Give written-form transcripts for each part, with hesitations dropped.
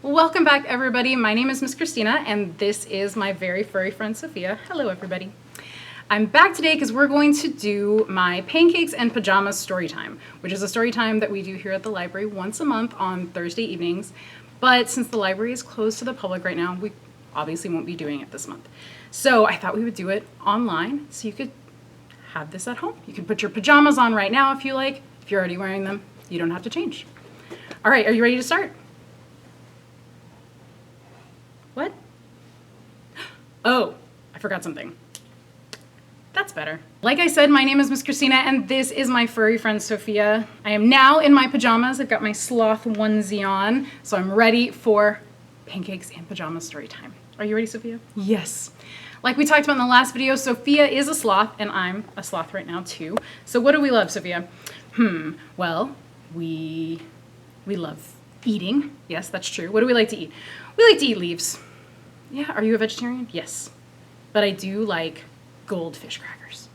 Welcome back, everybody. My name is Miss Christina, and this is my very furry friend, Sophia. Hello, everybody. I'm back today because we're going to do my Pancakes and Pajamas story time, which is a story time that we do here at the library once a month on Thursday evenings. But since the library is closed to the public right now, we obviously won't be doing it this month. So I thought we would do it online so you could have this at home. You can put your pajamas on right now if you like. If you're already wearing them, you don't have to change. All right, are you ready to start? What? Oh, I forgot something. That's better. Like I said, my name is Miss Christina, and this is my furry friend, Sophia. I am now in my pajamas. I've got my sloth onesie on, so I'm ready for Pancakes and Pajamas story time. Are you ready, Sophia? Yes. Like we talked about in the last video, Sophia is a sloth, and I'm a sloth right now too. So what do we love, Sophia? Well, we love eating. Yes, that's true. What do we like to eat? We like to eat leaves. Yeah, are you a vegetarian? Yes. But I do like goldfish crackers.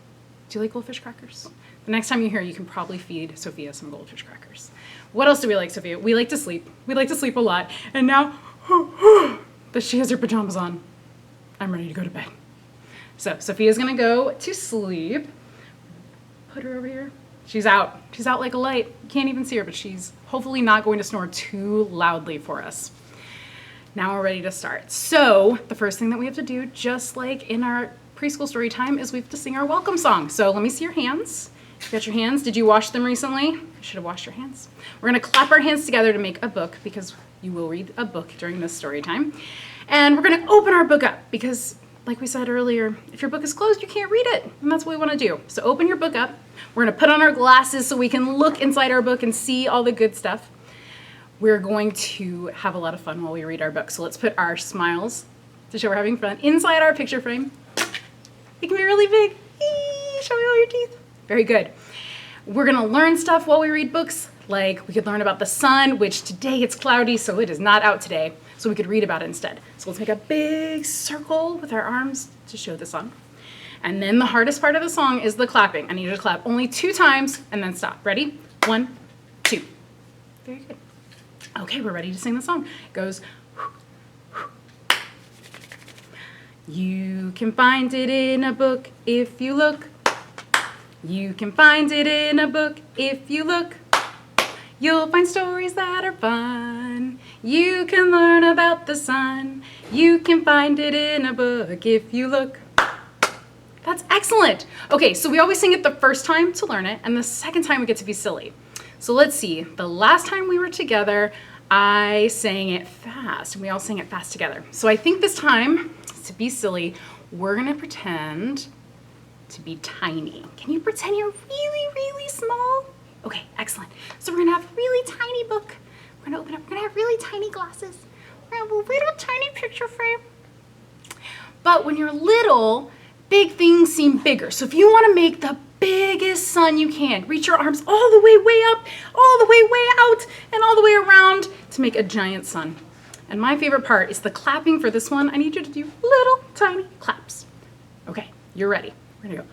Do you like goldfish crackers? The next time you're here, you can probably feed Sophia some goldfish crackers. What else do we like, Sophia? We like to sleep. We like to sleep a lot. And now that she has her pajamas on, I'm ready to go to bed. So Sophia's gonna go to sleep. Put her over here. She's out. She's out like a light. You can't even see her, but she's hopefully not going to snore too loudly for us. Now we're ready to start. So the first thing that we have to do, just like in our preschool story time, is we have to sing our welcome song. So let me see your hands. You got your hands? Did you wash them recently? You should have washed your hands. We're gonna clap our hands together to make a book because you will read a book during this story time. And we're gonna open our book up because, like we said earlier, if your book is closed, you can't read it. And that's what we wanna do. So open your book up. We're gonna put on our glasses so we can look inside our book and see all the good stuff. We're going to have a lot of fun while we read our book. So let's put our smiles to show we're having fun inside our picture frame. It can be really big. Eee, show me all your teeth. Very good. We're gonna learn stuff while we read books. Like we could learn about the sun, which today it's cloudy, so it is not out today. So we could read about it instead. So let's make a big circle with our arms to show the sun. And then the hardest part of the song is the clapping. I need you to clap only 2 times and then stop. Ready? 1, 2. Very good. Okay, we're ready to sing the song. It goes, you can find it in a book if you look. You can find it in a book if you look. You'll find stories that are fun. You can learn about the sun. You can find it in a book if you look. That's excellent. Okay, so we always sing it the first time to learn it, and the second time we get to be silly. So let's see, the last time we were together, I sang it fast, and we all sang it fast together. So I think this time, to be silly, we're gonna pretend to be tiny. Can you pretend you're really, really small? Okay, excellent. So we're gonna have a really tiny book. We're gonna open up, we're gonna have really tiny glasses. We're gonna have a little tiny picture frame. But when you're little, big things seem bigger. So if you wanna make the biggest sun you can, reach your arms all the way up, all the way out, and all the way around to make a giant sun. And my favorite part is the clapping for this one. I need you to do little tiny claps. Okay, you're ready. We're gonna go.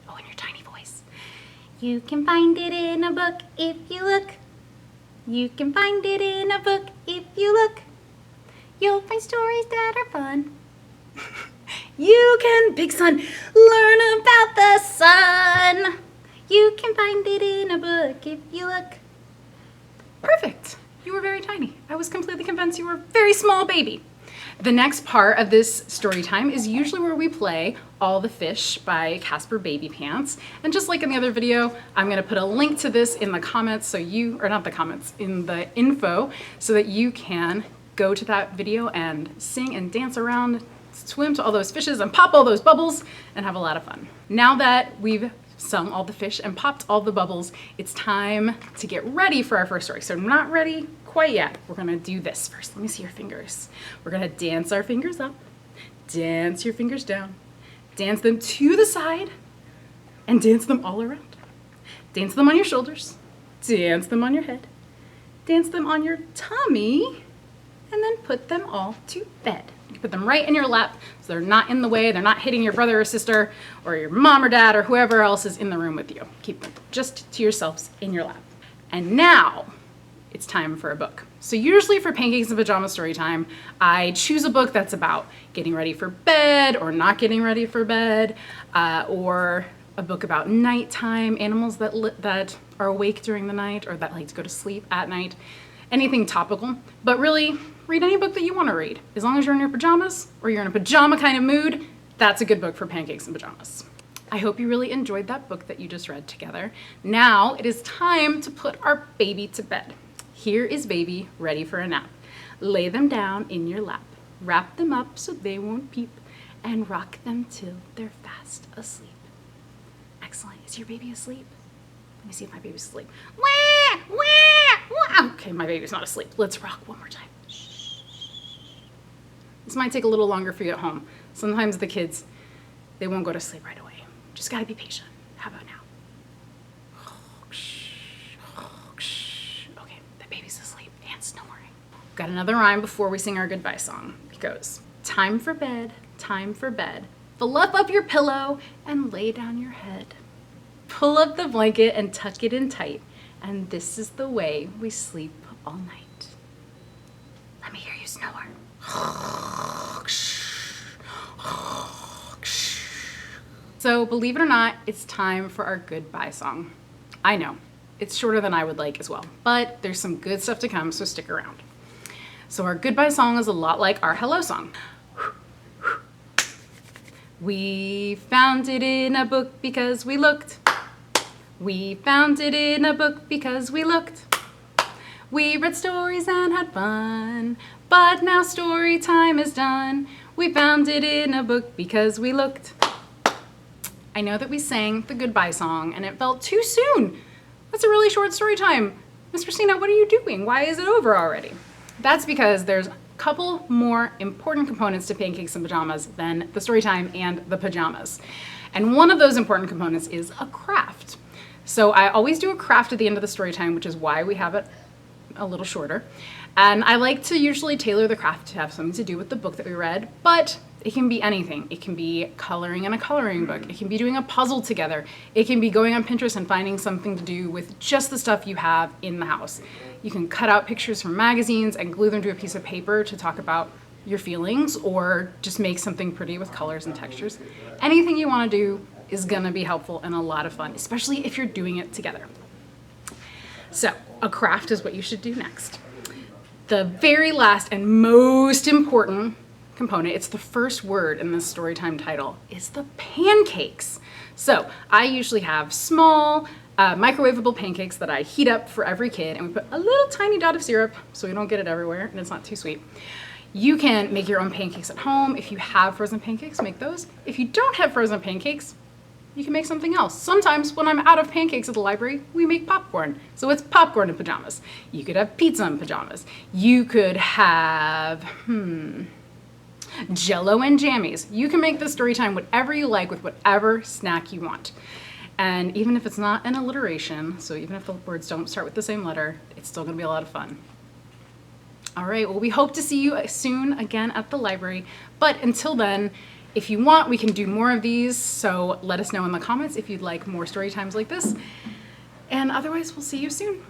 Oh, in your tiny voice. You can find it in a book if you look. You can find it in a book if you look. You'll find stories that are fun. You can, big sun, learn about the sun. You can find it in a book if you look. Perfect. You were very tiny. I was completely convinced you were a very small baby. The next part of this story time is usually where we play All the Fish by Casper Baby Pants. And just like in the other video, I'm gonna put a link to this in the comments so you, or not the comments, in the info, so that you can go to that video and sing and dance around, swim to all those fishes and pop all those bubbles and have a lot of fun. Now that we've sung all the fish and popped all the bubbles, it's time to get ready for our first story. So not ready quite yet. We're gonna do this first. Let me see your fingers. We're gonna dance our fingers up, dance your fingers down, dance them to the side, and dance them all around. Dance them on your shoulders, dance them on your head, dance them on your tummy, and then put them all to bed. You can put them right in your lap so they're not in the way, they're not hitting your brother or sister or your mom or dad or whoever else is in the room with you. Keep them just to yourselves in your lap. And now it's time for a book. So usually for Pancakes and Pajamas story time, I choose a book that's about getting ready for bed or not getting ready for bed, or a book about nighttime, animals that are awake during the night or that like to go to sleep at night, anything topical. But really, read any book that you want to read. As long as you're in your pajamas or you're in a pajama kind of mood, that's a good book for Pancakes and Pajamas. I hope you really enjoyed that book that you just read together. Now it is time to put our baby to bed. Here is baby ready for a nap. Lay them down in your lap. Wrap them up so they won't peep and rock them till they're fast asleep. Excellent. Is your baby asleep? Let me see if my baby's asleep. Wah, wah, wah. Okay, my baby's not asleep. Let's rock one more time. Shh. This might take a little longer for you at home. Sometimes the kids, they won't go to sleep right away. Just gotta be patient. How about now? Okay, the baby's asleep and snoring. Got another rhyme before we sing our goodbye song. It goes, time for bed, time for bed. Fluff up your pillow and lay down your head. Pull up the blanket and tuck it in tight. And this is the way we sleep all night. Let me hear you snore. So believe it or not, it's time for our goodbye song. I know, it's shorter than I would like as well, but there's some good stuff to come, so stick around. So our goodbye song is a lot like our hello song. We found it in a book because we looked. We found it in a book because we looked. We read stories and had fun, but now story time is done. We found it in a book because we looked. I know that we sang the goodbye song and it felt too soon. That's a really short story time. Miss Christina, what are you doing? Why is it over already? That's because there's a couple more important components to Pancakes and Pajamas than the story time and the pajamas. And one of those important components is a craft. So I always do a craft at the end of the story time, which is why we have it a little shorter. And I like to usually tailor the craft to have something to do with the book that we read, but it can be anything. It can be coloring in a coloring book. It can be doing a puzzle together. It can be going on Pinterest and finding something to do with just the stuff you have in the house. You can cut out pictures from magazines and glue them to a piece of paper to talk about your feelings, or just make something pretty with colors and textures. Anything you want to do is gonna be helpful and a lot of fun, especially if you're doing it together. So a craft is what you should do next. The very last and most important component, it's the first word in the storytime title, is the pancakes. So I usually have small microwavable pancakes that I heat up for every kid, and we put a little tiny dot of syrup so we don't get it everywhere and it's not too sweet. You can make your own pancakes at home. If you have frozen pancakes, make those. If you don't have frozen pancakes, you can make something else. Sometimes when I'm out of pancakes at the library, we make popcorn. So it's popcorn in pajamas. You could have pizza in pajamas. You could have, Jell-O and jammies. You can make this story time whatever you like with whatever snack you want. And even if it's not an alliteration, so even if the words don't start with the same letter, it's still gonna be a lot of fun. All right, well, we hope to see you soon again at the library. But until then, if you want, we can do more of these. So let us know in the comments if you'd like more story times like this. And otherwise, we'll see you soon.